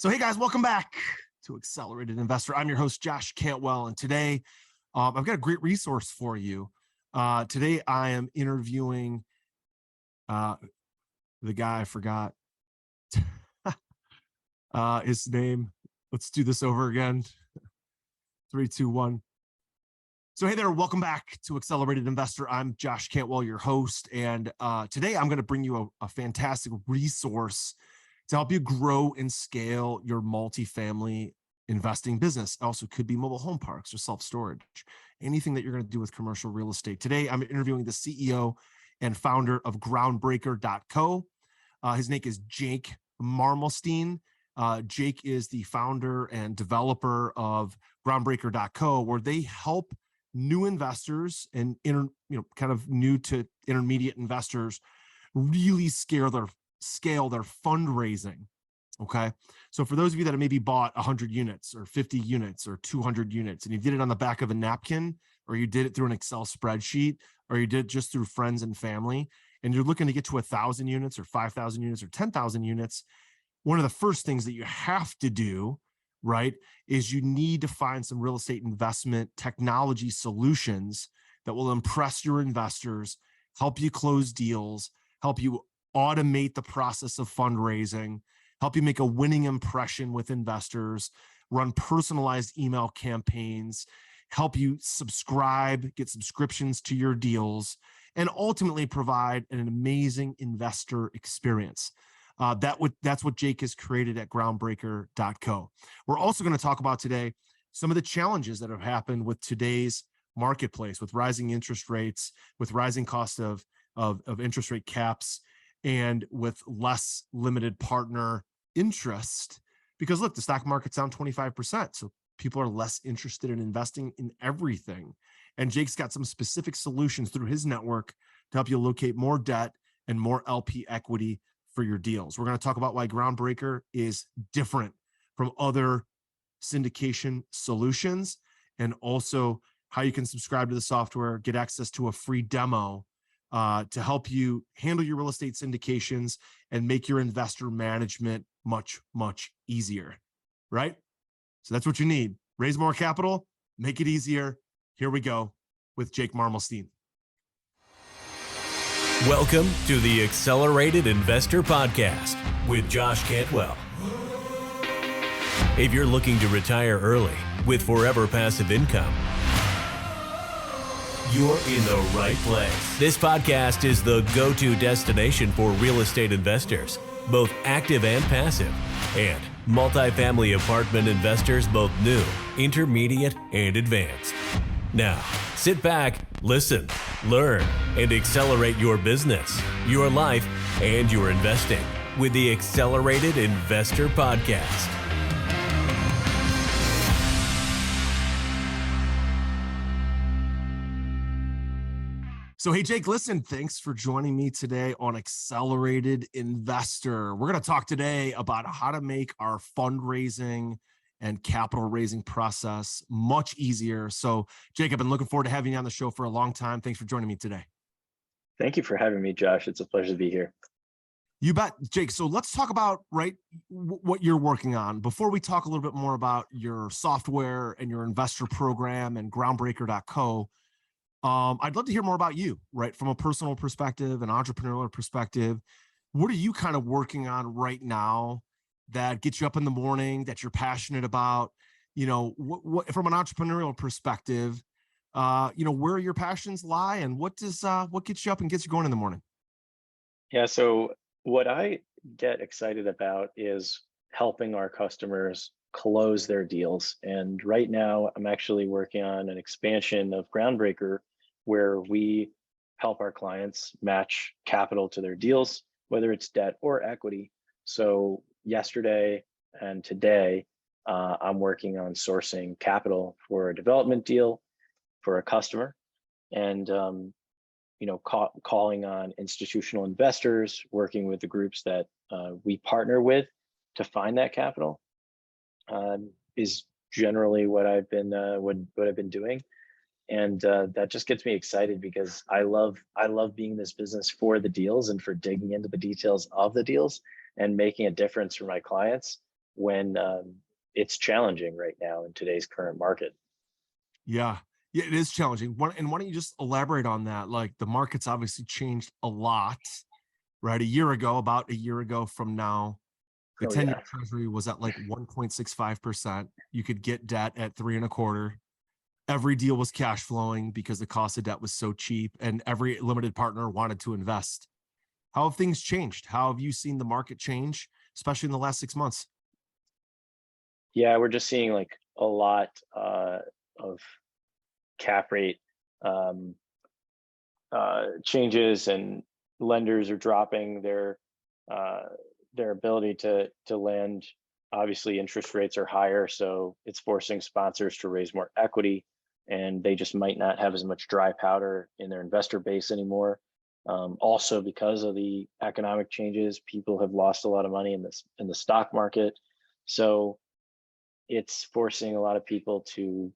So, hey guys, welcome back to Accelerated Investor. I'm your host, Josh Cantwell, and today I've got a great resource for you. Today I am interviewing the guy I forgot his name. Let's do this over again. 3, 2, 1. So, hey there, welcome back to Accelerated Investor. I'm Josh Cantwell, your host, and today I'm going to bring you a fantastic resource to help you grow and scale your multifamily investing business. Also could be mobile home parks or self-storage, anything that you're going to do with commercial real estate. Today, I'm interviewing the CEO and founder of Groundbreaker.co. His name is Jake Marmulstein. Jake is the founder and developer of Groundbreaker.co, where they help new investors and kind of new to intermediate investors really scale their fundraising. Okay. So for those of you that have maybe bought 100 units or 50 units or 200 units, and you did it on the back of a napkin, or you did it through an Excel spreadsheet, or you did it just through friends and family, and you're looking to get to 1,000 units or 5,000 units or 10,000 units, one of the first things that you have to do, right, is you need to find some real estate investment technology solutions that will impress your investors, help you close deals, help you automate the process of fundraising, help you make a winning impression with investors, run personalized email campaigns, help you get subscriptions to your deals, and ultimately provide an amazing investor experience. That's what Jake has created at Groundbreaker.co. We're also going to talk about today some of the challenges that have happened with today's marketplace, with rising interest rates, with rising cost of interest rate caps, and with less limited partner interest. Because look, the stock market's down 25%. So people are less interested in investing in everything. And Jake's got some specific solutions through his network to help you locate more debt and more LP equity for your deals. We're going to talk about why Groundbreaker is different from other syndication solutions, and also how you can subscribe to the software, get access to a free demo to help you handle your real estate syndications and make your investor management much, much easier, right? So that's what you need. Raise more capital, make it easier. Here we go with Jake Marmulstein. Welcome to the Accelerated Investor Podcast with Josh Cantwell. If you're looking to retire early with forever passive income, you're in the right place. This podcast is the go-to destination for real estate investors, both active and passive, and multifamily apartment investors, both new, intermediate, and advanced. Now, sit back, listen, learn, and accelerate your business, your life, and your investing with the Accelerated Investor Podcast. So, hey, Jake, listen, thanks for joining me today on Accelerated Investor. We're going to talk today about how to make our fundraising and capital raising process much easier. So, Jake, I've been looking forward to having you on the show for a long time. Thanks for joining me today. Thank you for having me, Josh. It's a pleasure to be here. You bet, Jake. So let's talk about what you're working on. Before we talk a little bit more about your software and your investor program and Groundbreaker.co, I'd love to hear more about you, right? From a personal perspective, an entrepreneurial perspective. What are you kind of working on right now that gets you up in the morning, that you're passionate about? What from an entrepreneurial perspective, where your passions lie, and what gets you up and gets you going in the morning? Yeah, so what I get excited about is helping our customers close their deals. And right now, I'm actually working on an expansion of Groundbreaker, where we help our clients match capital to their deals, whether it's debt or equity. So yesterday and today, I'm working on sourcing capital for a development deal for a customer, and calling on institutional investors, working with the groups that we partner with to find that capital is generally what I've been doing. And that just gets me excited because I love being in this business for the deals and for digging into the details of the deals and making a difference for my clients. when it's challenging right now in today's current market. Yeah. Yeah, it is challenging. And why don't you just elaborate on that? Like the market's obviously changed a lot, right? About a year ago from now, the Oh 10-year yeah. treasury was at like 1.65%. You could get debt at 3.25%. Every deal was cash flowing because the cost of debt was so cheap, and every limited partner wanted to invest. How have things changed? How have you seen the market change, especially in the last 6 months? Yeah, we're just seeing like a lot of cap rate um, changes, and lenders are dropping uh, their ability to lend. Obviously, interest rates are higher, so it's forcing sponsors to raise more equity, and they just might not have as much dry powder in their investor base anymore. Also, because of the economic changes, people have lost a lot of money in the stock market, so it's forcing a lot of people to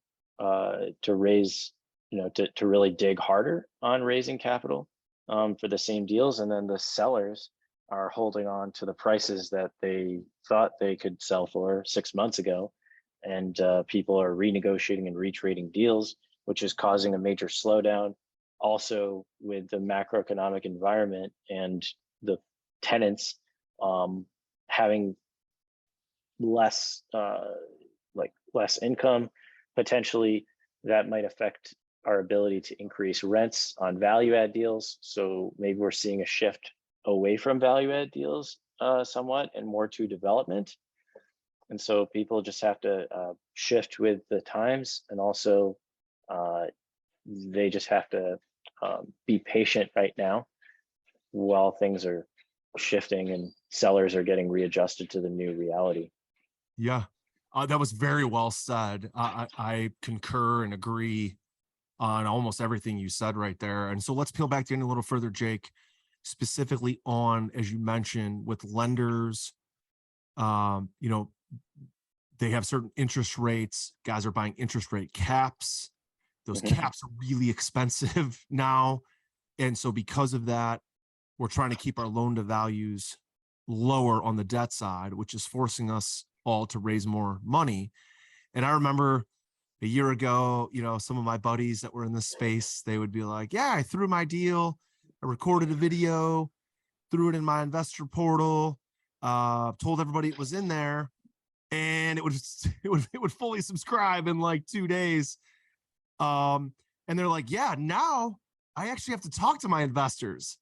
raise, to really dig harder on raising capital for the same deals, and then the sellers are holding on to the prices that they thought they could sell for 6 months ago, and people are renegotiating and retrading deals, which is causing a major slowdown. Also, with the macroeconomic environment and the tenants having less less income, potentially that might affect our ability to increase rents on value add deals. So maybe we're seeing a shift away from value add deals somewhat, and more to development. And so people just have to shift with the times, and also they just have to be patient right now while things are shifting and sellers are getting readjusted to the new reality. Yeah, that was very well said. I concur and agree on almost everything you said right there. And so let's peel back in a little further, Jake, specifically on, as you mentioned, with lenders, they have certain interest rates. Guys are buying interest rate caps. Those Mhm. caps are really expensive now. And so because of that, we're trying to keep our loan to values lower on the debt side, which is forcing us all to raise more money. And I remember a year ago, some of my buddies that were in this space, they would be like, yeah, I threw my deal, I recorded a video, threw it in my investor portal, told everybody it was in there, and it would fully subscribe in like 2 days. And they're like, yeah, now I actually have to talk to my investors,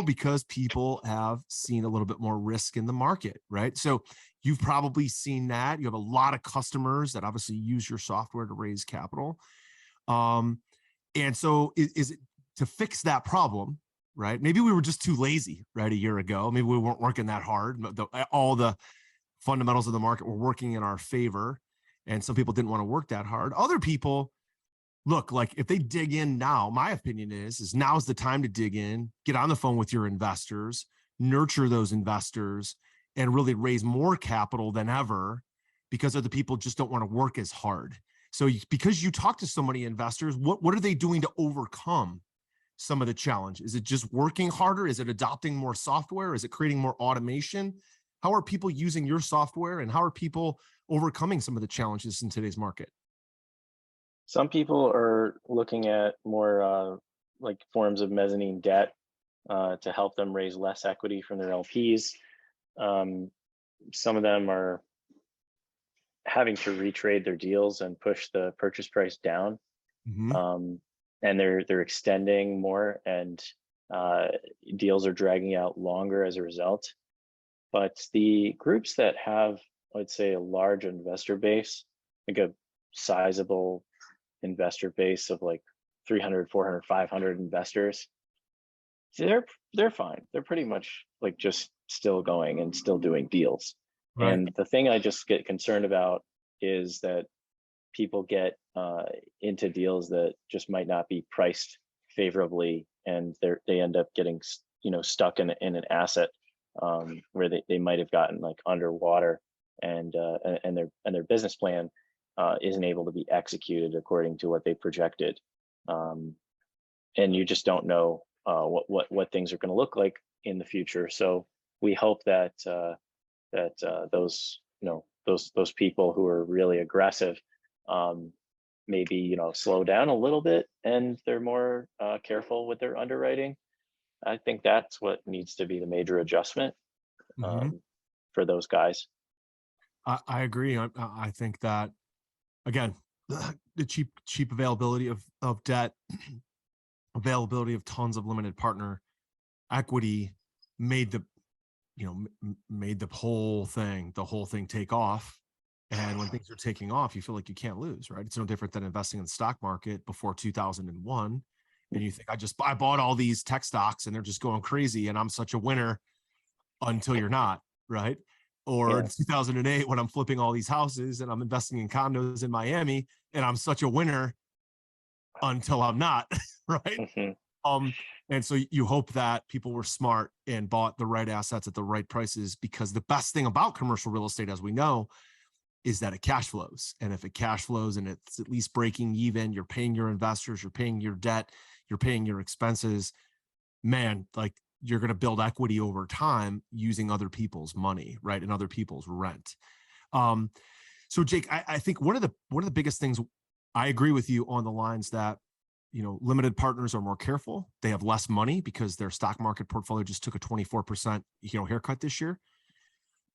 because people have seen a little bit more risk in the market, right? So you've probably seen that. You have a lot of customers that obviously use your software to raise capital. And so is it to fix that problem, right? Maybe we were just too lazy, right? A year ago, maybe we weren't working that hard. All the fundamentals of the market were working in our favor, and some people didn't want to work that hard. Other people, look, like if they dig in now, my opinion is now's the time to dig in, get on the phone with your investors, nurture those investors, and really raise more capital than ever, because other people just don't want to work as hard. So because you talk to so many investors, what are they doing to overcome some of the challenge? Is it just working harder? Is it adopting more software? Is it creating more automation? How are people using your software, and how are people overcoming some of the challenges in today's market? Some people are looking at more like forms of mezzanine debt to help them raise less equity from their LPs. Some of them are having to retrade their deals and push the purchase price down, Mm-hmm. and they're extending more, and deals are dragging out longer as a result. But the groups that have, I'd say, a large investor base, like a sizable investor base of like 300, 400, 500 investors, they're fine. They're pretty much like just still going and still doing deals. Right. And the thing I just get concerned about is that people get into deals that just might not be priced favorably, and they end up getting stuck in an asset where they might have gotten like underwater, and their business plan isn't able to be executed according to what they projected, and you just don't know what things are going to look like in the future. So we hope that those those people who are really aggressive, maybe slow down a little bit, and they're more careful with their underwriting. I think that's what needs to be the major adjustment Mhm. for those guys. I agree. I think that, again, the cheap availability of debt, availability of tons of limited partner equity made made the whole thing take off. And when things are taking off, you feel like you can't lose, right? It's no different than investing in the stock market before 2001. And you think, I bought all these tech stocks and they're just going crazy and I'm such a winner, until you're not, right? Or in 2008, when I'm flipping all these houses and I'm investing in condos in Miami and I'm such a winner until I'm not, right? Mm-hmm. And so you hope that people were smart and bought the right assets at the right prices, because the best thing about commercial real estate, as we know, is that it cash flows. And if it cash flows and it's at least breaking even, you're paying your investors, you're paying your debt, you're paying your expenses, man, like, you're going to build equity over time using other people's money, right? And other people's rent. So Jake, I think one of the biggest things, I agree with you on the lines that, limited partners are more careful. They have less money because their stock market portfolio just took a 24%, haircut this year.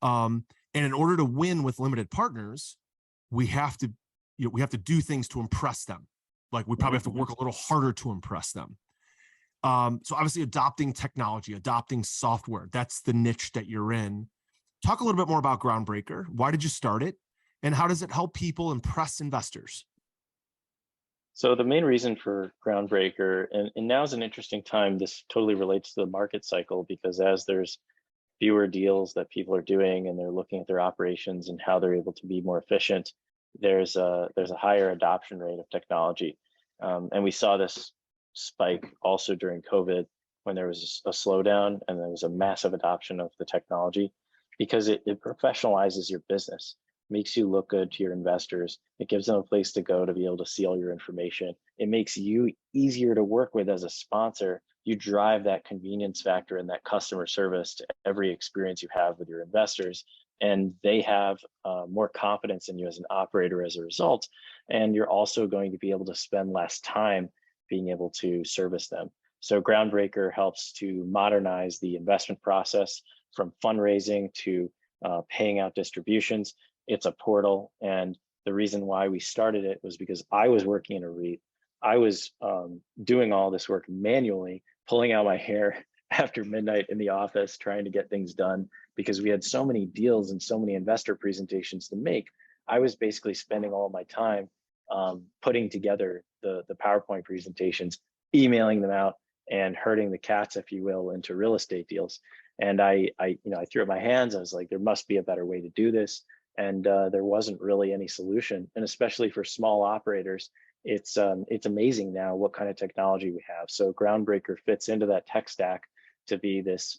And in order to win with limited partners, we have to do things to impress them. Like, we probably have to work a little harder to impress them. So obviously adopting technology, adopting software, that's the niche that you're in. Talk a little bit more about Groundbreaker. Why did you start it? And how does it help people impress investors? So the main reason for Groundbreaker, and now is an interesting time, this totally relates to the market cycle, because as there's fewer deals that people are doing and they're looking at their operations and how they're able to be more efficient, there's a higher adoption rate of technology. And we saw this spike also during COVID, when there was a slowdown and there was a massive adoption of the technology, because it professionalizes your business, makes you look good to your investors. It gives them a place to go to be able to see all your information. It makes you easier to work with as a sponsor. You drive that convenience factor and that customer service to every experience you have with your investors, and they have more confidence in you as an operator as a result. And you're also going to be able to spend less time being able to service them. So Groundbreaker helps to modernize the investment process, from fundraising to paying out distributions. It's a portal. And the reason why we started it was because I was working in a REIT. I was doing all this work manually, pulling out my hair after midnight in the office, trying to get things done, because we had so many deals and so many investor presentations to make. I was basically spending all my time putting together the PowerPoint presentations, emailing them out, and herding the cats, if you will, into real estate deals. And I threw up my hands. I was like, there must be a better way to do this. And there wasn't really any solution. And especially for small operators, it's amazing now what kind of technology we have. So Groundbreaker fits into that tech stack to be this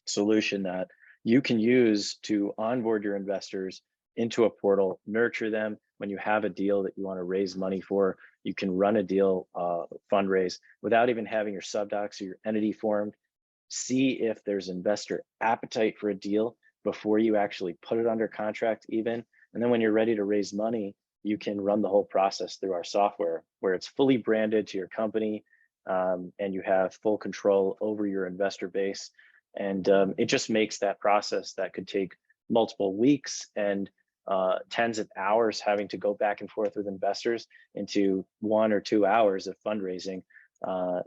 solution that you can use to onboard your investors into a portal, nurture them. When you have a deal that you want to raise money for, you can run a deal fundraise without even having your subdocs or your entity formed. See if there's investor appetite for a deal before you actually put it under contract even. And then when you're ready to raise money, you can run the whole process through our software, where it's fully branded to your company, and you have full control over your investor base. And it just makes that process that could take multiple weeks and tens of hours having to go back and forth with investors into 1 or 2 hours of fundraising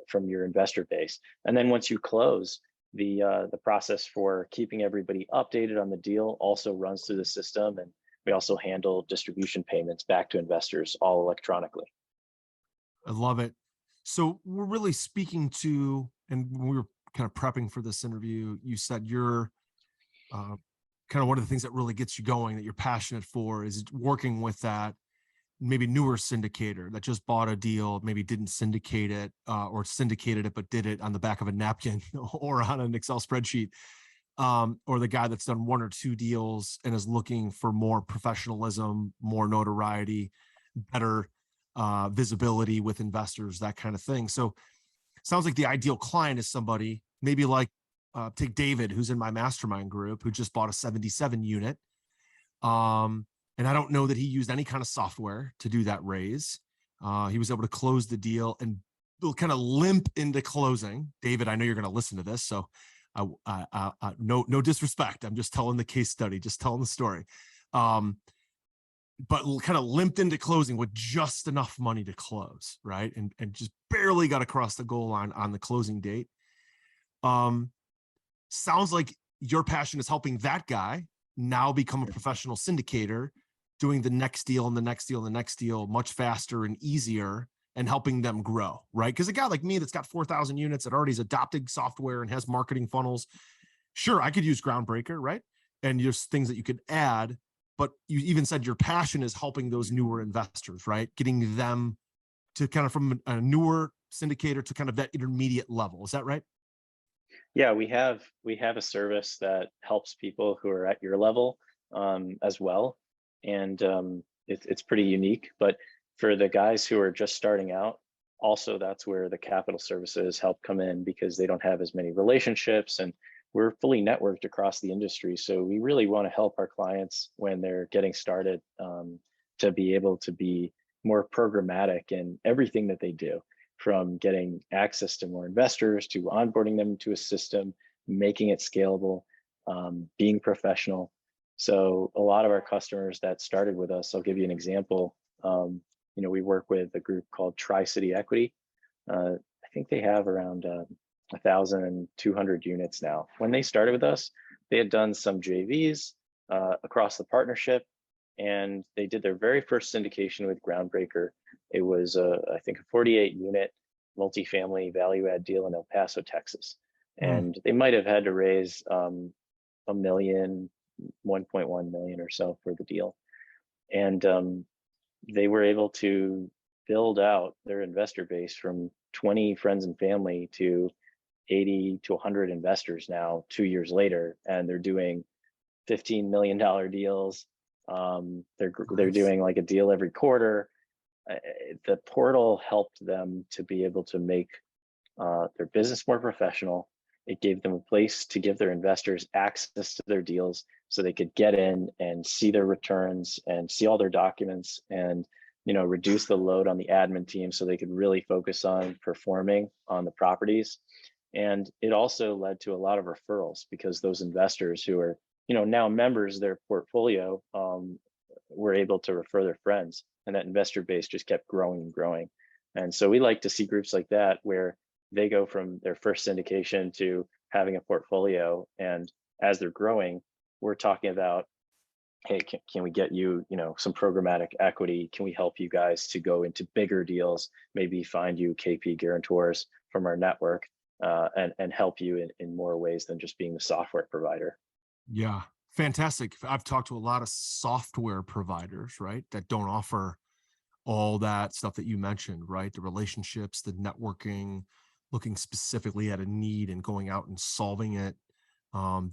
from your investor base. And then once you close, the process for keeping everybody updated on the deal also runs through the system. And we also handle distribution payments back to investors all electronically. I love it. So we're really speaking to, and when we were kind of prepping for this interview, you said you're kind of one of the things that really gets you going, that you're passionate for, is working with that maybe newer syndicator that just bought a deal, maybe didn't syndicate it or syndicated it, but did it on the back of a napkin or on an Excel spreadsheet, or the guy that's done 1 or 2 deals and is looking for more professionalism, more notoriety, better visibility with investors, that kind of thing. So it sounds like the ideal client is somebody maybe like take David, who's in my mastermind group, who just bought a 77 unit. And I don't know that he used any kind of software to do that raise. He was able to close the deal and kind of limp into closing. David, I know you're going to listen to this, so no disrespect. I'm just telling the case study, just telling the story. But kind of limped into closing with just enough money to close, right? And just barely got across the goal line on the closing date. Sounds like your passion is helping that guy now become a professional syndicator, doing the next deal and the next deal and the next deal much faster and easier, and helping them grow, right? Because a guy like me that's got 4,000 units that already has adopted software and has marketing funnels, sure, I could use Groundbreaker, right? And there's things that you could add, but you even said your passion is helping those newer investors, right? Getting them to kind of from a newer syndicator to kind of that intermediate level. Is that right? Yeah, we have a service that helps people who are at your level as well, and it's pretty unique. But for the guys who are just starting out, also that's where the capital services help come in, because they don't have as many relationships, and we're fully networked across the industry. So we really want to help our clients when they're getting started to be able to be more programmatic in everything that they do, from getting access to more investors to onboarding them to a system, making it scalable, being professional. So a lot of our customers that started with us, I'll give you an example. We work with a group called Tri-City Equity. I think they have around 1,200 units now. When they started with us, they had done some JVs across the partnership, and they did their very first syndication with Groundbreaker. It was, I think, a 48 unit multifamily value add deal in El Paso, Texas. And they might have had to raise $1 million, 1.1 million or so for the deal. And they were able to build out their investor base from 20 friends and family to 80 to 100 investors now 2 years later. And they're doing $15 million deals. They're doing like a deal every quarter. The portal helped them to be able to make their business more professional. It gave them a place to give their investors access to their deals so they could get in and see their returns and see all their documents, and reduce the load on the admin team so they could really focus on performing on the properties. And it also led to a lot of referrals, because those investors who are now members of their portfolio were able to refer their friends, and that investor base just kept growing and growing. And so we like to see groups like that where they go from their first syndication to having a portfolio, and as they're growing, we're talking about, hey, can we get you some programmatic equity? Can we help you guys to go into bigger deals, maybe find you KP guarantors from our network, and help you in more ways than just being the software provider. Yeah, fantastic. I've talked to a lot of software providers, right, that don't offer all that stuff that you mentioned, right? The relationships, the networking, looking specifically at a need and going out and solving it.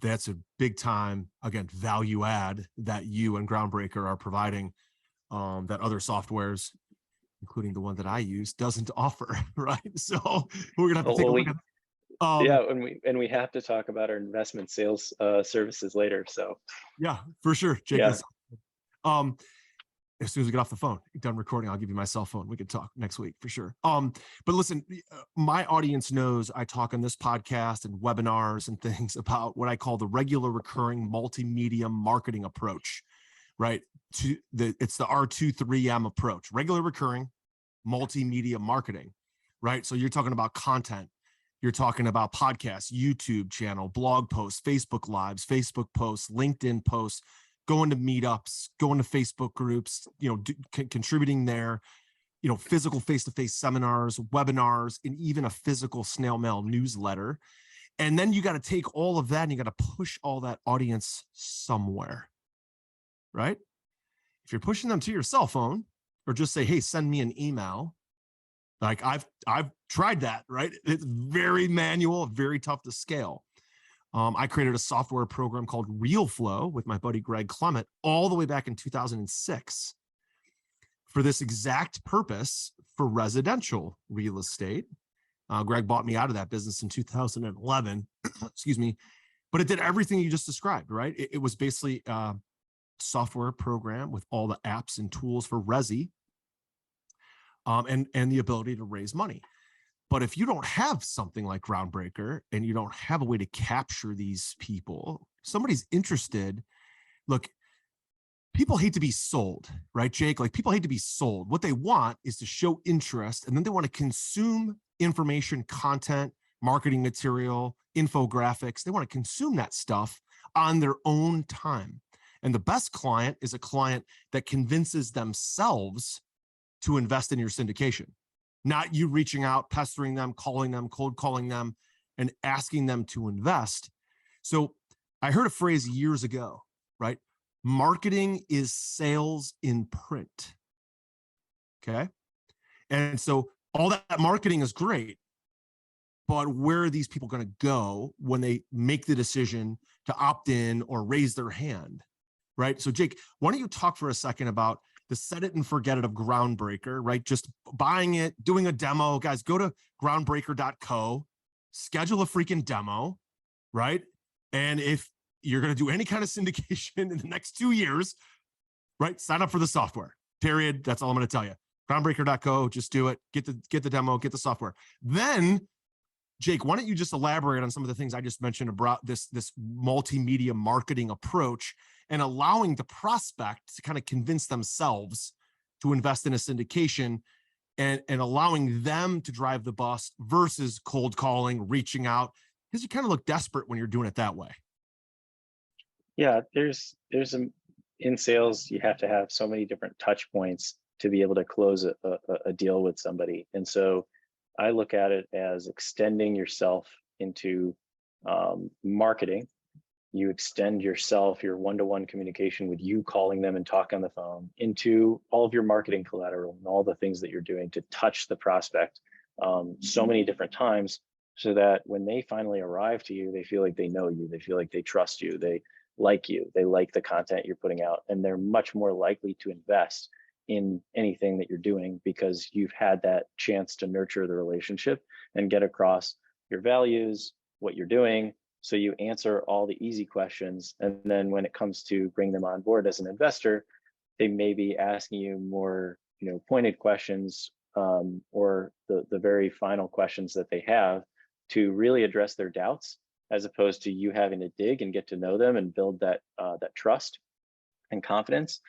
That's a big time, again, value add that you and Groundbreaker are providing, that other softwares, including the one that I use, doesn't offer, right? So we're gonna have to take a look at. Yeah, and we have to talk about our investment sales services later. So yeah, for sure, Jake. Yeah. As soon as we get off the phone, done recording, I'll give you my cell phone. We could talk next week for sure. But listen, my audience knows I talk on this podcast and webinars and things about what I call the regular recurring multimedia marketing approach, right? It's the R23M approach, regular recurring multimedia marketing, right? So you're talking about content. You're talking about podcasts, YouTube channel, blog posts, Facebook lives, Facebook posts, LinkedIn posts, going to meetups, going to Facebook groups, contributing there, physical face-to-face seminars, webinars, and even a physical snail mail newsletter. And then you got to take all of that and you got to push all that audience somewhere, right? If you're pushing them to your cell phone, or just say, hey, send me an email. Like I've tried that, right? It's very manual, very tough to scale. I created a software program called RealFlow with my buddy Greg Clement all the way back in 2006 for this exact purpose, for residential real estate. Greg bought me out of that business in 2011, excuse me, but it did everything you just described, right? It was basically software program with all the apps and tools for Resi, and the ability to raise money. But if you don't have something like Groundbreaker and you don't have a way to capture these people, somebody's interested. Look, people hate to be sold, right, Jake? Like, people hate to be sold. What they want is to show interest, and then they want to consume information, content, marketing material, infographics. They want to consume that stuff on their own time. And the best client is a client that convinces themselves to invest in your syndication, not you reaching out, pestering them, calling them, cold calling them, and asking them to invest. So I heard a phrase years ago, right? Marketing is sales in print. Okay. And so all that marketing is great, but where are these people going to go when they make the decision to opt in or raise their hand? Right. So Jake, why don't you talk for a second about the set it and forget it of Groundbreaker, right? Just buying it, doing a demo. Guys, go to groundbreaker.co, schedule a freaking demo, right? And if you're going to do any kind of syndication in the next 2 years, right, sign up for the software, period. That's all I'm going to tell you. Groundbreaker.co, just do it. Get the demo, get the software. Then, Jake, why don't you just elaborate on some of the things I just mentioned about this multimedia marketing approach and allowing the prospect to kind of convince themselves to invest in a syndication, and allowing them to drive the bus versus cold calling, reaching out, because you kind of look desperate when you're doing it that way. Yeah, in sales, you have to have so many different touch points to be able to close a deal with somebody. And so I look at it as extending yourself into marketing. You extend yourself, your one-to-one communication with you calling them and talking on the phone, into all of your marketing collateral and all the things that you're doing to touch the prospect so many different times, so that when they finally arrive to you, they feel like they know you, they feel like they trust you, they like you, they like the content you're putting out, and they're much more likely to invest in anything that you're doing because you've had that chance to nurture the relationship and get across your values, what you're doing. So you answer all the easy questions. And then when it comes to bring them on board as an investor, they may be asking you more, pointed questions, or the very final questions that they have to really address their doubts, as opposed to you having to dig and get to know them and build that trust and confidence,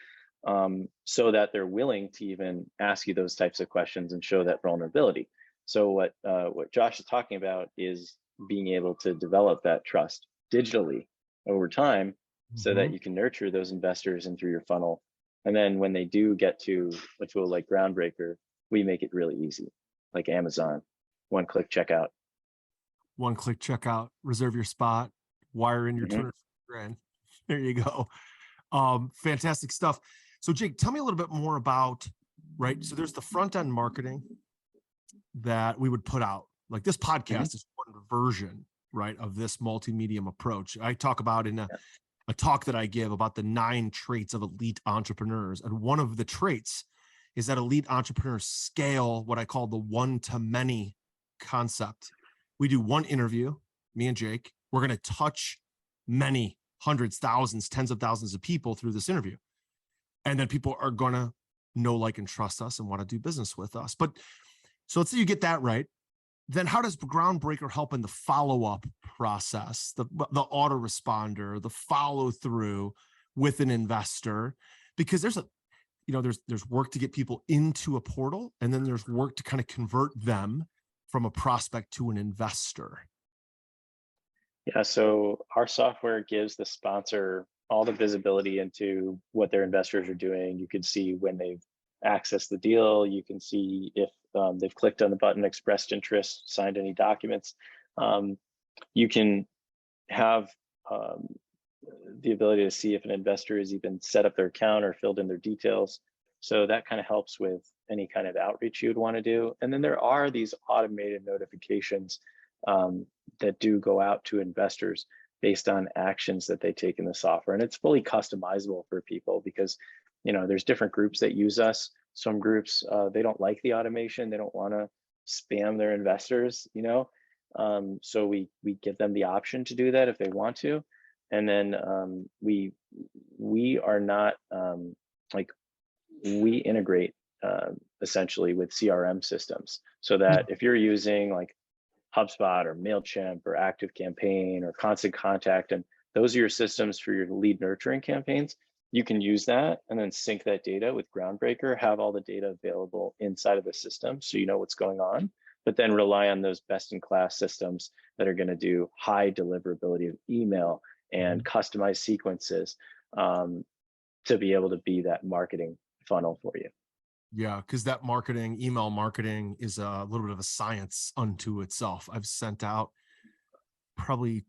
so that they're willing to even ask you those types of questions and show that vulnerability. So what Josh is talking about is being able to develop that trust digitally over time, so that you can nurture those investors in through your funnel. And then when they do get to a tool like Groundbreaker, we make it really easy, like Amazon, one-click checkout. One-click checkout, reserve your spot, wire in your 200 grand. There you go. Fantastic stuff. So Jake, tell me a little bit more about, right? So there's the front-end marketing that we would put out. Like, this podcast is one version, right, of this multi-medium approach. I talk about in a talk that I give about the 9 traits of elite entrepreneurs. And one of the traits is that elite entrepreneurs scale what I call the one-to-many concept. We do one interview, me and Jake. We're going to touch many hundreds, thousands, tens of thousands of people through this interview. And then people are going to know, like, and trust us and want to do business with us. But so let's say you get that right. Then how does Groundbreaker help in the follow-up process, the autoresponder, the follow-through with an investor? Because there's there's work to get people into a portal, and then there's work to kind of convert them from a prospect to an investor. Yeah, so our software gives the sponsor all the visibility into what their investors are doing. You can see when they've accessed the deal. You can see if they've clicked on the button, expressed interest, signed any documents. You can have the ability to see if an investor has even set up their account or filled in their details. So that kind of helps with any kind of outreach you would want to do. And then there are these automated notifications that do go out to investors based on actions that they take in the software. And it's fully customizable for people because, there's different groups that use us. Some groups, they don't like the automation. They don't want to spam their investors, so we give them the option to do that if they want to. And then we are not like we integrate essentially with CRM systems, so that if you're using like HubSpot or MailChimp or ActiveCampaign or Constant Contact, and those are your systems for your lead nurturing campaigns, you can use that and then sync that data with Groundbreaker, have all the data available inside of the system so you know what's going on, but then rely on those best-in-class systems that are going to do high deliverability of email and customized sequences to be able to be that marketing funnel for you. Yeah, because that email marketing is a little bit of a science unto itself. I've sent out probably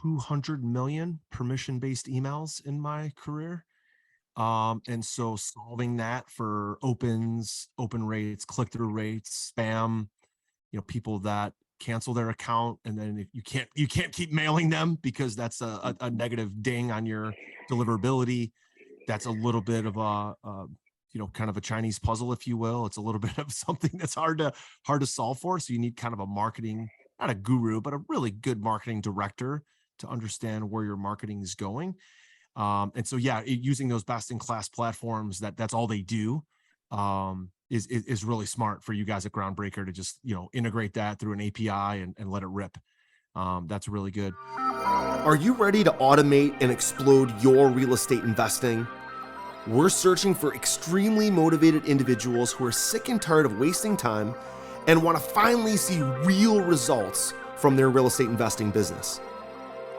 200 million permission-based emails in my career. And so solving that for opens, open rates, click-through rates, spam, people that cancel their account, and then if you can't keep mailing them because that's a negative ding on your deliverability. That's a little bit of a kind of a Chinese puzzle, if you will. It's a little bit of something that's hard to solve for. So you need kind of a marketing, not a guru, but a really good marketing director to understand where your marketing is going. And so, yeah, using those best-in-class platforms that's all they do is really smart for you guys at Groundbreaker to just integrate that through an API and let it rip. That's really good. Are you ready to automate and explode your real estate investing? We're searching for extremely motivated individuals who are sick and tired of wasting time and want to finally see real results from their real estate investing business.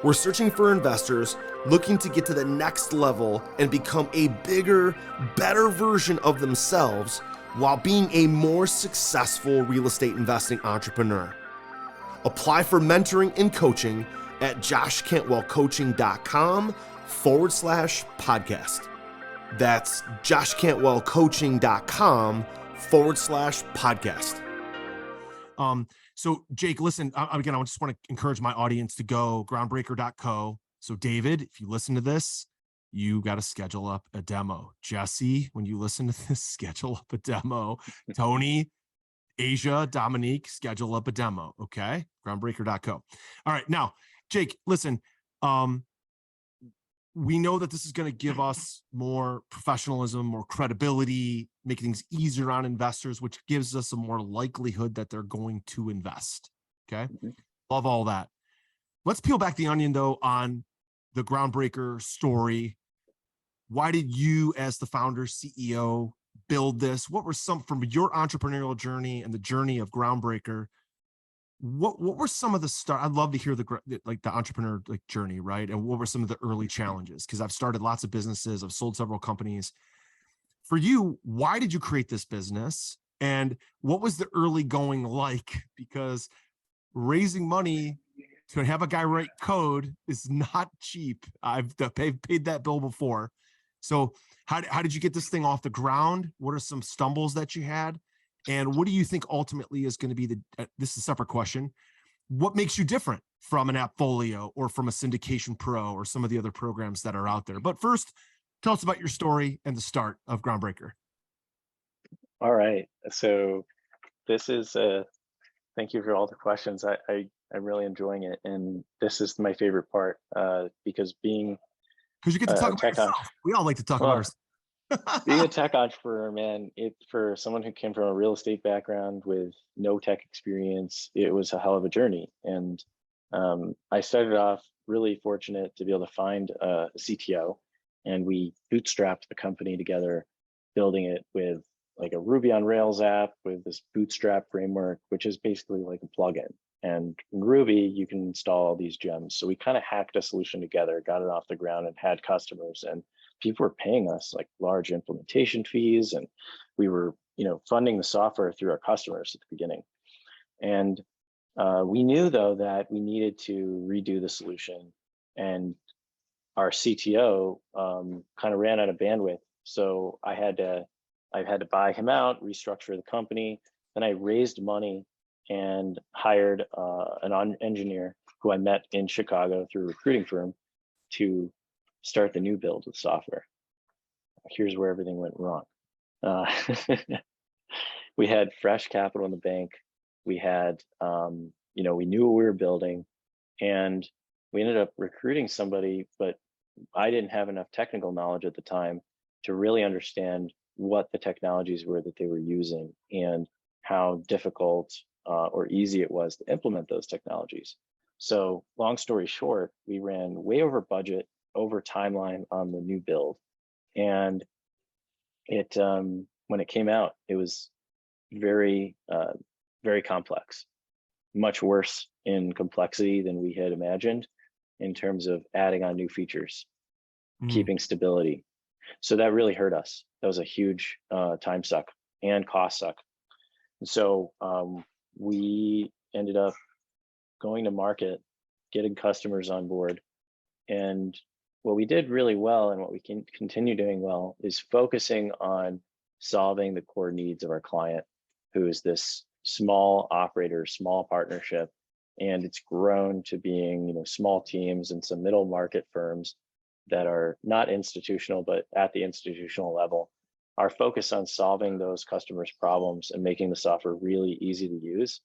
We're searching for investors looking to get to the next level and become a bigger, better version of themselves while being a more successful real estate investing entrepreneur. Apply for mentoring and coaching at joshcantwellcoaching.com/podcast. That's joshcantwellcoaching.com/podcast. So Jake, listen, again, I just want to encourage my audience to go groundbreaker.co. So David, if you listen to this, you got to schedule up a demo. Jesse, when you listen to this, schedule up a demo. Tony, Asia, Dominique, schedule up a demo. Okay. Groundbreaker.co. All right. Now, Jake, listen, we know that this is going to give us more professionalism, more credibility, make things easier on investors, which gives us a more likelihood that they're going to invest. Okay. Love all that. Let's peel back the onion though on the Groundbreaker story. Why did you, as the founder, CEO, build this? What were some from your entrepreneurial journey and the journey of Groundbreaker? What were some of the start? I'd love to hear the entrepreneur journey, right? And what were some of the early challenges? Because I've started lots of businesses, I've sold several companies. For you, why did you create this business? And what was the early going like? Because raising money to have a guy write code is not cheap. I've paid that bill before. So how did you get this thing off the ground? What are some stumbles that you had? And what do you think ultimately is going to be this is a separate question. What makes you different from an Appfolio or from a Syndication Pro or some of the other programs that are out there? But first, tell us about your story and the start of Groundbreaker. All right. So this is thank you for all the questions. I'm really enjoying it. And this is my favorite part because you get to talk about yourself. We all like to talk about ourselves. Being a tech entrepreneur, man, for someone who came from a real estate background with no tech experience, it was a hell of a journey. And I started off really fortunate to be able to find a CTO, and we bootstrapped the company together, building it with like a Ruby on Rails app with this Bootstrap framework, which is basically like a plugin. And in Ruby, you can install all these gems. So we kind of hacked a solution together, got it off the ground, and had customers. And people were paying us like large implementation fees, and we were, funding the software through our customers at the beginning. And we knew though that we needed to redo the solution, and our CTO kind of ran out of bandwidth. So I had to buy him out, restructure the company. Then I raised money and hired an engineer who I met in Chicago through a recruiting firm to start the new build of software. Here's where everything went wrong. We had fresh capital in the bank. We had, we knew what we were building, and we ended up recruiting somebody, but I didn't have enough technical knowledge at the time to really understand what the technologies were that they were using and how difficult or easy it was to implement those technologies. So long story short, we ran way over budget, over timeline on the new build. And it when it came out, it was very, very complex, much worse in complexity than we had imagined in terms of adding on new features, keeping stability. So that really hurt us. That was a huge time suck and cost suck. And so we ended up going to market, getting customers on board. And what we did really well and what we can continue doing well is focusing on solving the core needs of our client, who is this small operator, small partnership. And it's grown to being, small teams and some middle market firms that are not institutional, but at the institutional level. Our focus on solving those customers' problems and making the software really easy to use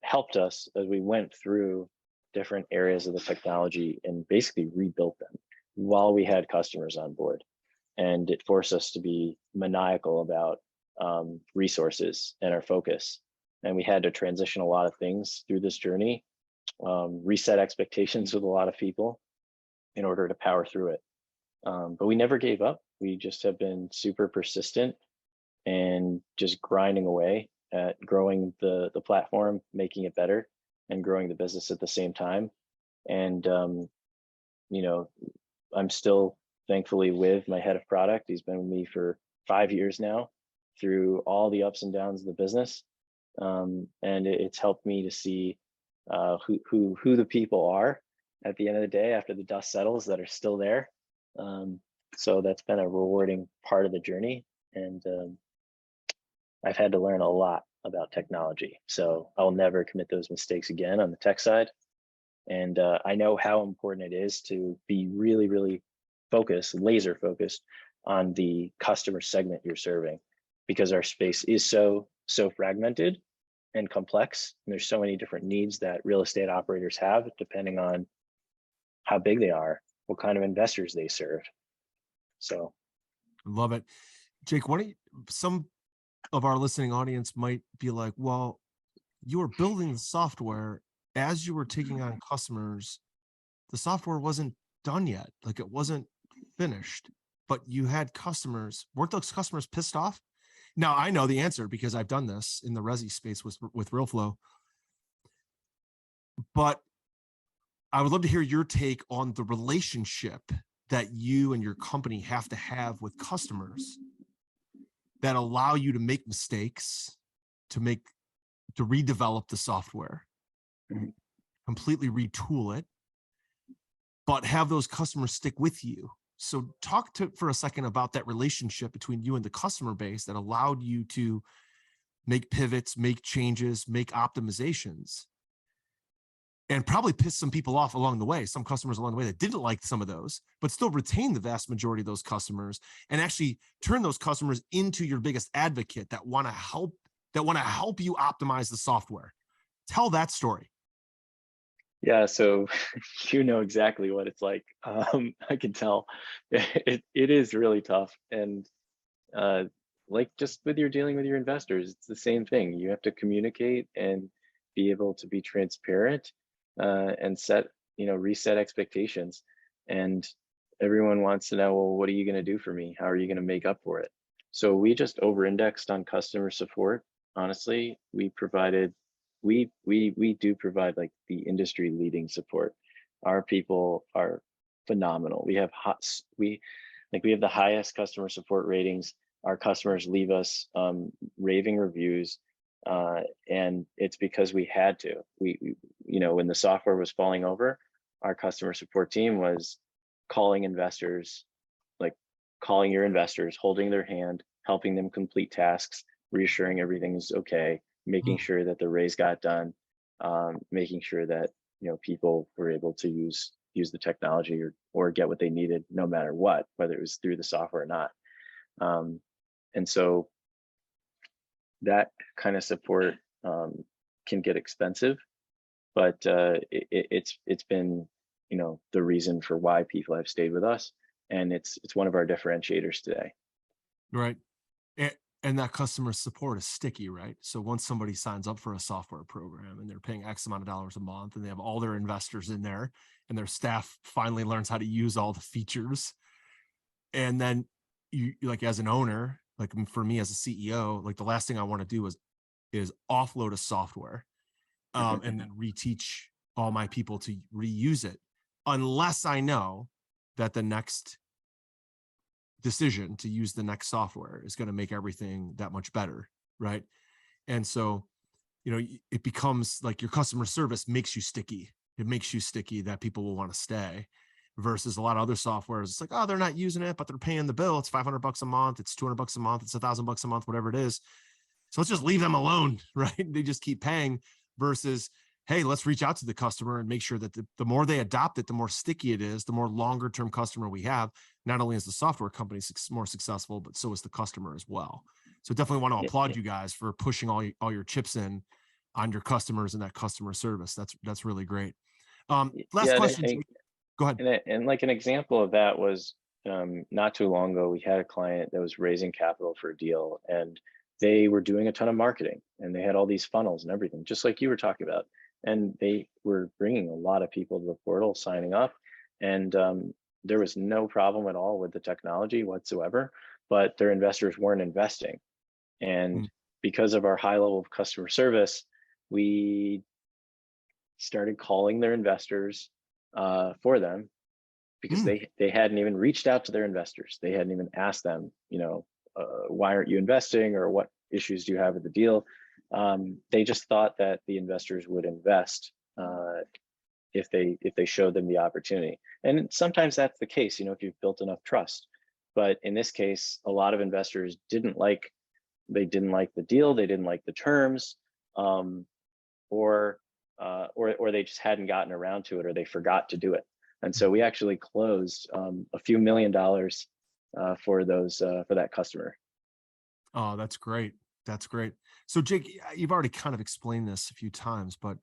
helped us as we went through different areas of the technology and basically rebuilt them while we had customers on board. And it forced us to be maniacal about resources and our focus. And we had to transition a lot of things through this journey, reset expectations with a lot of people in order to power through it. But we never gave up. We just have been super persistent and just grinding away at growing the platform, making it better, and growing the business at the same time. And I'm still thankfully with my head of product. He's been with me for 5 years now through all the ups and downs of the business. And it's helped me to see who the people are at the end of the day after the dust settles that are still there. So that's been a rewarding part of the journey. And I've had to learn a lot about technology. So I'll never commit those mistakes again on the tech side. And I know how important it is to be really, really focused, laser focused on the customer segment you're serving, because our space is so fragmented and complex. And there's so many different needs that real estate operators have, depending on how big they are, what kind of investors they serve. So love it. Jake, some of our listening audience might be like, well, you were building the software as you were taking on customers. The software wasn't done yet. Like, it wasn't finished, but you had customers. Weren't those customers pissed off? Now I know the answer because I've done this in the resi space with RealFlow, but I would love to hear your take on the relationship that you and your company have to have with customers that allow you to make mistakes, to redevelop the software, completely retool it, but have those customers stick with you. So talk for a second about that relationship between you and the customer base that allowed you to make pivots, make changes, make optimizations, and probably piss some people off along the way, some customers along the way that didn't like some of those, but still retain the vast majority of those customers and actually turn those customers into your biggest advocate that want to help you optimize the software. Tell that story. Yeah, so you know exactly what it's like. I can tell it is really tough. And like just with your dealing with your investors, it's the same thing. You have to communicate and be able to be transparent and reset expectations. And everyone wants to know, well, what are you going to do for me? How are you going to make up for it? So we just over-indexed on customer support. Honestly, we do provide like the industry leading support. Our people are phenomenal. We have the highest customer support ratings. Our customers leave us raving reviews, and it's because we had to. When the software was falling over, our customer support team was calling investors, like calling your investors, holding their hand, helping them complete tasks, reassuring everything's okay, making sure that the raise got done, making sure that people were able to use the technology or get what they needed, no matter what, whether it was through the software or not. And so that kind of support can get expensive, but it's been the reason for why people have stayed with us. And it's one of our differentiators today. Right. And that customer support is sticky, right? So once somebody signs up for a software program and they're paying X amount of dollars a month and they have all their investors in there and their staff finally learns how to use all the features. And then you like as an owner, like for me as a CEO, like the last thing I want to do is offload a software and then reteach all my people to reuse it, unless I know that the next decision to use the next software is going to make everything that much better, right? And so, it becomes like your customer service makes you sticky. It makes you sticky that people will want to stay, versus a lot of other softwares. It's like, oh, they're not using it, but they're paying the bill. It's $500 a month. It's $200 a month. It's $1,000 a month, whatever it is. So let's just leave them alone, right? They just keep paying, versus, hey, let's reach out to the customer and make sure that the more they adopt it, the more sticky it is, the more longer term customer we have. Not only is the software company more successful, but so is the customer as well. So definitely want to applaud you guys for pushing all your chips in on your customers and that customer service. That's really great. Last question. Go ahead. And like an example of that was not too long ago, we had a client that was raising capital for a deal, and they were doing a ton of marketing and they had all these funnels and everything, just like you were talking about. And they were bringing a lot of people to the portal, signing up, and there was no problem at all with the technology whatsoever, but their investors weren't investing. And because of our high level of customer service, we started calling their investors for them, because they hadn't even reached out to their investors. They hadn't even asked them, why aren't you investing, or what issues do you have with the deal? They just thought that the investors would invest if they showed them the opportunity. And sometimes that's the case, if you've built enough trust. But in this case, a lot of investors didn't like the deal, they didn't like the terms, or they just hadn't gotten around to it, or they forgot to do it. And so we actually closed a few $1 million for that customer. Oh, that's great. That's great. So Jake, you've already kind of explained this a few times, but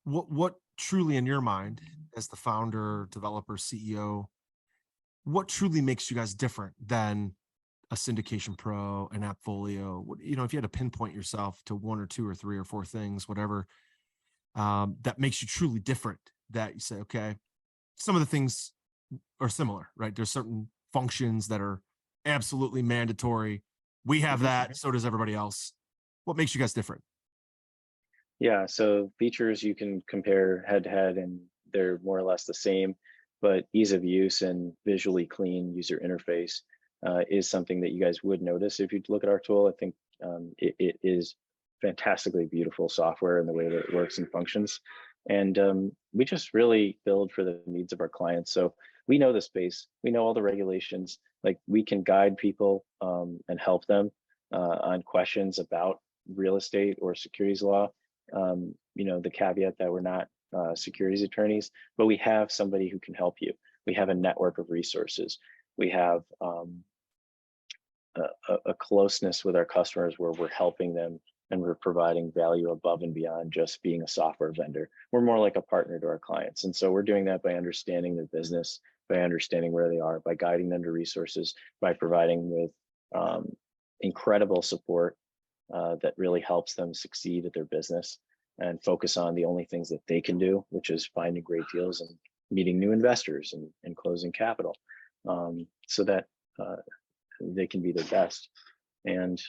what truly in your mind, as the founder, developer, CEO, what truly makes you guys different than a syndication pro, an Appfolio? If you had to pinpoint yourself to one or two or three or four things, whatever, that makes you truly different, that you say, okay, some of the things are similar, right? There's certain functions that are absolutely mandatory. We have that, so does everybody else. What makes you guys different? Yeah, so features you can compare head to head and they're more or less the same, but ease of use and visually clean user interface is something that you guys would notice if you look at our tool. I think it is fantastically beautiful software in the way that it works and functions. And we just really build for the needs of our clients. So we know the space, we know all the regulations, like we can guide people and help them on questions about real estate or securities law. The caveat that we're not securities attorneys, but we have somebody who can help you. We have a network of resources. We have a closeness with our customers where we're helping them and we're providing value above and beyond just being a software vendor. We're more like a partner to our clients. And so we're doing that by understanding their business, by understanding where they are, by guiding them to resources, by providing with incredible support that really helps them succeed at their business and focus on the only things that they can do, which is finding great deals and meeting new investors and closing capital so that they can be their best. And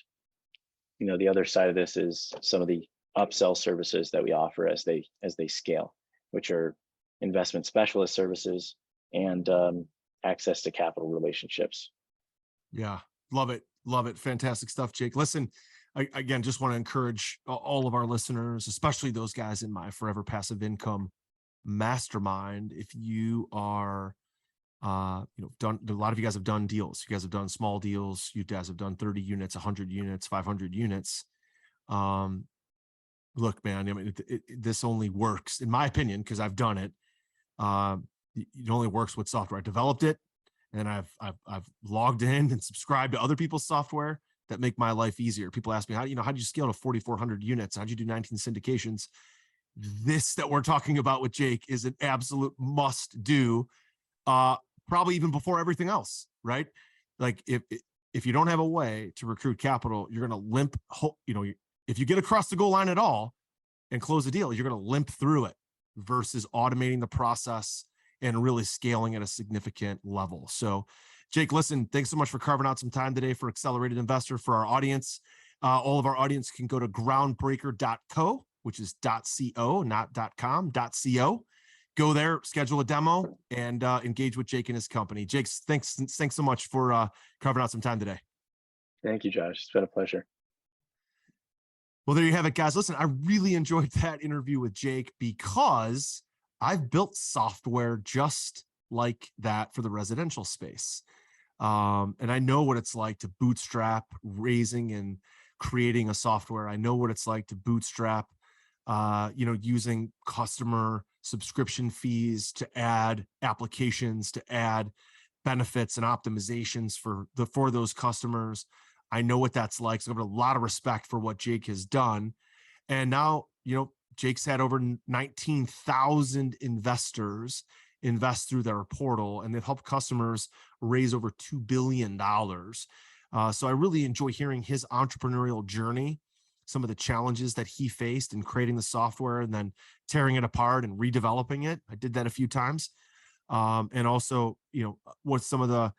the other side of this is some of the upsell services that we offer as they scale, which are investment specialist services and access to capital relationships. Yeah, love it. Love it. Fantastic stuff, Jake. Listen, again, just want to encourage all of our listeners, especially those guys in my Forever Passive Income Mastermind. If you are, done, a lot of you guys have done deals. You guys have done small deals. You guys have done 30 units, 100 units, 500 units. Look, man, I mean, this only works, in my opinion, because I've done it. It only works with software. I developed it, and I've logged in and subscribed to other people's software that make my life easier. People ask me, how do you scale to 4,400 units? How'd you do 19 syndications? this that we're talking about with Jake is an absolute must do, probably even before everything else, right? Like if you don't have a way to recruit capital, you're going to limp, if you get across the goal line at all and close a deal, you're going to limp through it versus automating the process and really scaling at a significant level. So Jake, listen, thanks so much for carving out some time today for Accelerated Investor for our audience. All of our audience can go to groundbreaker.co, which is .co, not .com, .co. Go there, schedule a demo, and engage with Jake and his company. Jake, thanks so much for carving out some time today. Thank you, Josh. It's been a pleasure. Well, there you have it, guys. Listen, I really enjoyed that interview with Jake because I've built software just like that for the residential space. And I know what it's like to bootstrap raising and creating a software. I know what it's like to bootstrap, using customer subscription fees to add applications, to add benefits and optimizations for those customers. I know what that's like. So I have a lot of respect for what Jake has done. And now, Jake's had over 19,000 investors invest through their portal, and they've helped customers raise over $2 billion. So I really enjoy hearing his entrepreneurial journey, some of the challenges that he faced in creating the software and then tearing it apart and redeveloping it. I did that a few times. And also, what some of the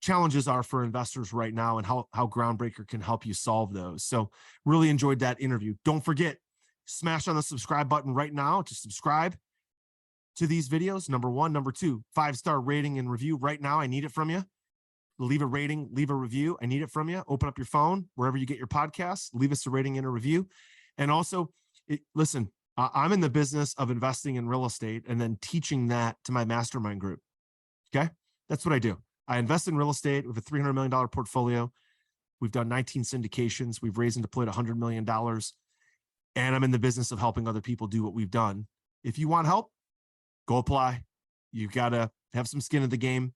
challenges are for investors right now and how Groundbreaker can help you solve those. So really enjoyed that interview. Don't forget, smash on the subscribe button right now to subscribe to these videos. Number one. Number two, 5-star rating and review right now. I need it from you. Leave a rating, leave a review. I need it from you. Open up your phone, wherever you get your podcasts, leave us a rating and a review. And also, listen, I'm in the business of investing in real estate and then teaching that to my mastermind group. Okay. That's what I do. I invest in real estate with a $300 million portfolio. We've done 19 syndications. We've raised and deployed $100 million. And I'm in the business of helping other people do what we've done. If you want help, go apply. You've got to have some skin in the game.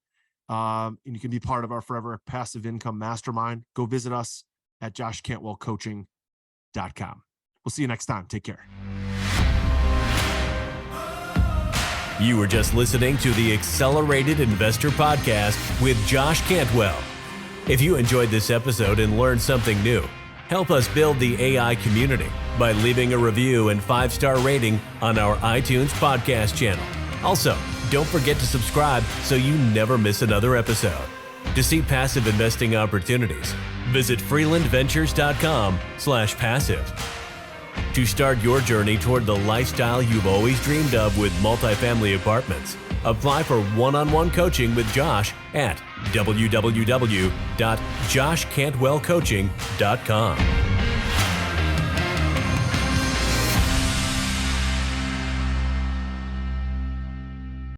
And you can be part of our Forever Passive Income Mastermind. Go visit us at joshcantwellcoaching.com. We'll see you next time. Take care. You were just listening to the Accelerated Investor Podcast with Josh Cantwell. If you enjoyed this episode and learned something new, help us build the AI community by leaving a review and 5-star rating on our iTunes podcast channel. Also, don't forget to subscribe so you never miss another episode. To see passive investing opportunities, visit freelandventures.com/passive. To start your journey toward the lifestyle you've always dreamed of with multifamily apartments, apply for one-on-one coaching with Josh at www.joshcantwellcoaching.com.